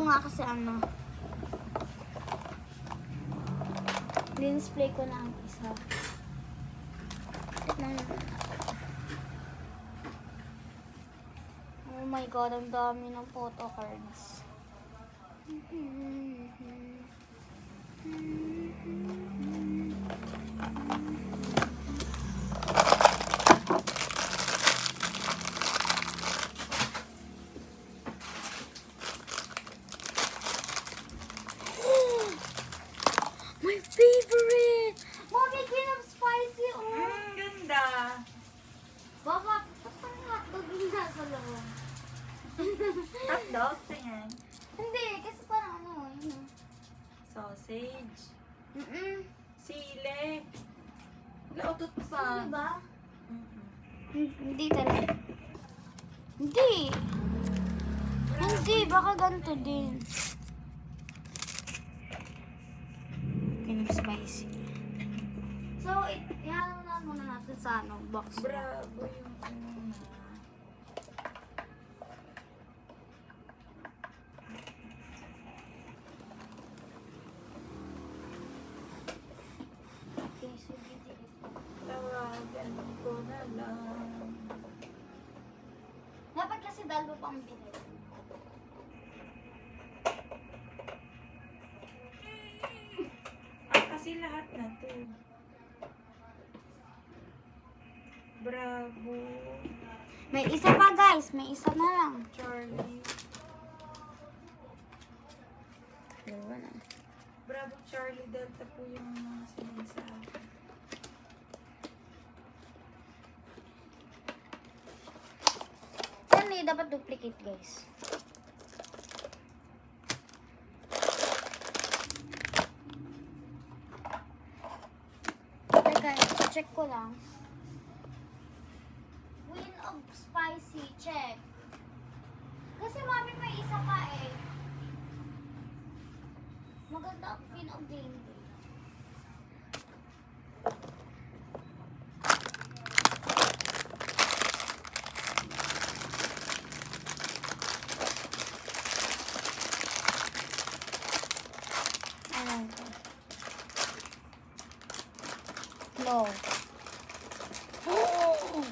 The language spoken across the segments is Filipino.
nga kasi ano. Display ko na ang isa. Tignan naman natin. Oh my god, ang dami ng photo cards. My favorite! Mommy, Queen of Spicy, oh! Ganda. Baba, ba't ang hotdog yung nasa loob? Hotdog, tingnan. Hindi, kasi parang ano, yun. Sausage. Mm-mm. Sile. Lautot pa. Ano ba? Mm-mm. Hindi talaga. Hindi. Hindi, baka ganito din. Queen of Spicy. So, ihalo na muna natin sa ano, box. Bravo yung una. Okay, so dito. Tawagan ko na lang. Dapat kasi dalawa pang binili. Kasi lahat na to. Bravo. May isa pa guys, may isa na lang. Charlie. Dalawa na. Bravo Charlie Delta po yung mga sinend sa akin. Saan dapat duplicate guys? Teka, check ko lang. Queen of Spicy, check. Kasi mami may isa pa eh. Maganda ang Queen of Game Day. Ayan ko. No. Oh!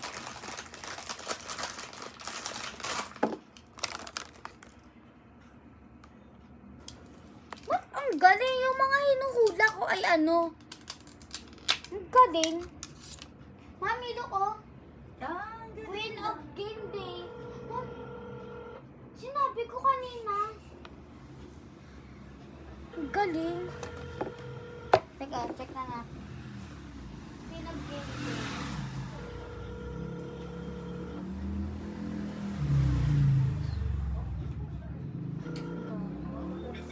Ba't ang galing yung mga hinuhula ko ay ano? Ang galing. Mami, look oh. Ah, Queen of Game Day. Ma'am, sinabi ko kanina. Ang galing. Teka, check na natin. Queen of Game Day.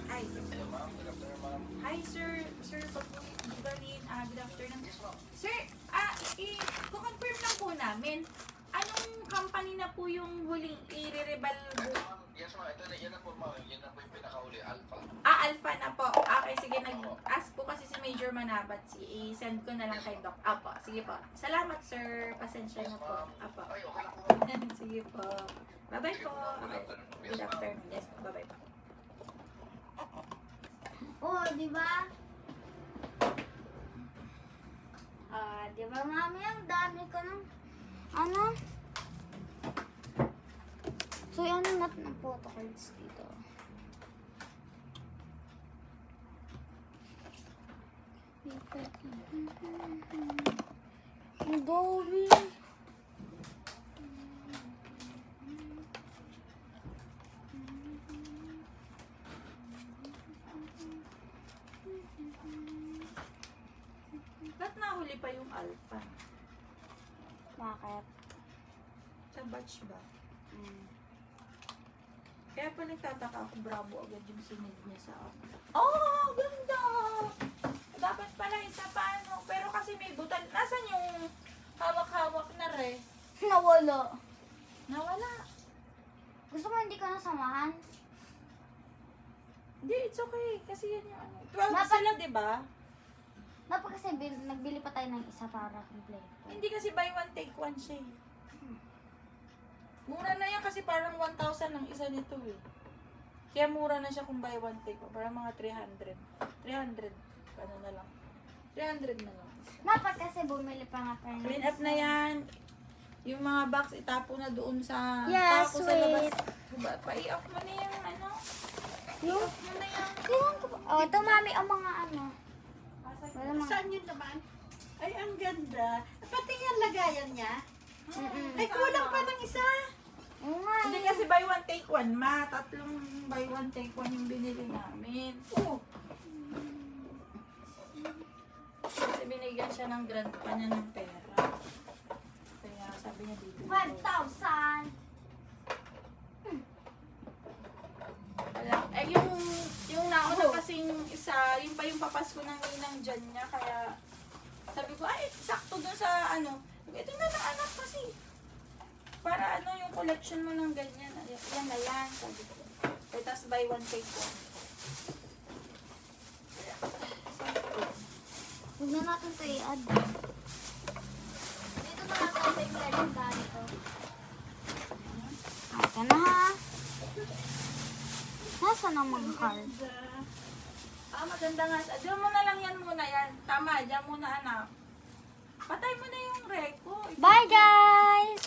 Hi. Hi, sir. Sir, Pagbalin. Good afternoon. Sir, i-confirm lang po namin. Anong company na po yung huling i-rebal? Yes, ma'am. Ito na, yan na po, ma'am. Yan na po yung pinakauli, Alpha. Alpha na po. Okay, sige. Nag-ask po kasi si Major Manabat. I-send ko na lang kay Doc. Apo, sige po. Salamat, sir. Pasensya na po. Apo. Ay, okay lang po. Sige po. Bye-bye po. Okay. Good afternoon. Yes, bye-bye po. Oh, di ba? Di ba, mami? Ang dami ko ng ano? So, ano natin ang photo cards dito? Ang dami. Ba't nahuli pa yung Alpha? Bakit? Sa batch ba? Mm. Kaya pa nagtataka ako, bravo agad yung sinid niya sa akin. Oh, ganda! Dapat pala isa pa, no? Pero kasi may butal. Nasaan yung hawak-hawak na re? Nawala. Nawala. Gusto mo hindi ka nasamahan? Hindi, it's okay. Kasi yan yung ano. 12 Dapat- sila, di ba? Dapat kasi nagbili pa tayo ng isa para complete. Hindi kasi buy one, take one siya eh. Mura na yan kasi parang 1,000 ang isa nito eh. Kaya mura na siya kung buy one take one. Parang mga 300. 300. Ano na lang. 300 na lang. Dapat kasi bumili pa nga tayo. Clean up na yan. Yung mga box itapo na doon sa Yes, tapo sa labas. wait. Pa-i-off mo na yung ano. Yung, I-off mo na yung Ewan ko ba? Oh, ito mami, ang mga ano. Wala mga. Saan yun naman? Ay, ang ganda. Pati yung lagayan niya. Mm-mm. Ay, kulang pa ng isa. Oo nga Hindi eh. kasi buy one take one, ma. Tatlong buy one take one yung binili namin. Oh, Kasi binigyan siya ng grant pa niya ng pera. Kaya sabi niya dito. 5,000. Wala. Eh yung nauna kasing isa, yun pa yung papasko ng ninang dyan niya. Kaya sabi ko, ay, sakto dun sa ano. Ito na lang anak kasi. Para ano yung collection mo ng ganyan. Yan na yan. Sabi ko. Eh, tas buy one take one. Huwag na natin ito i-add. Dito na natin ito i-add yung ganito. Ito na ha. Nasaan ang mga card? Maganda nga. Diyan mo na lang yan muna yan. Tama, diyan muna anak. Patay mo na yung record. Bye guys!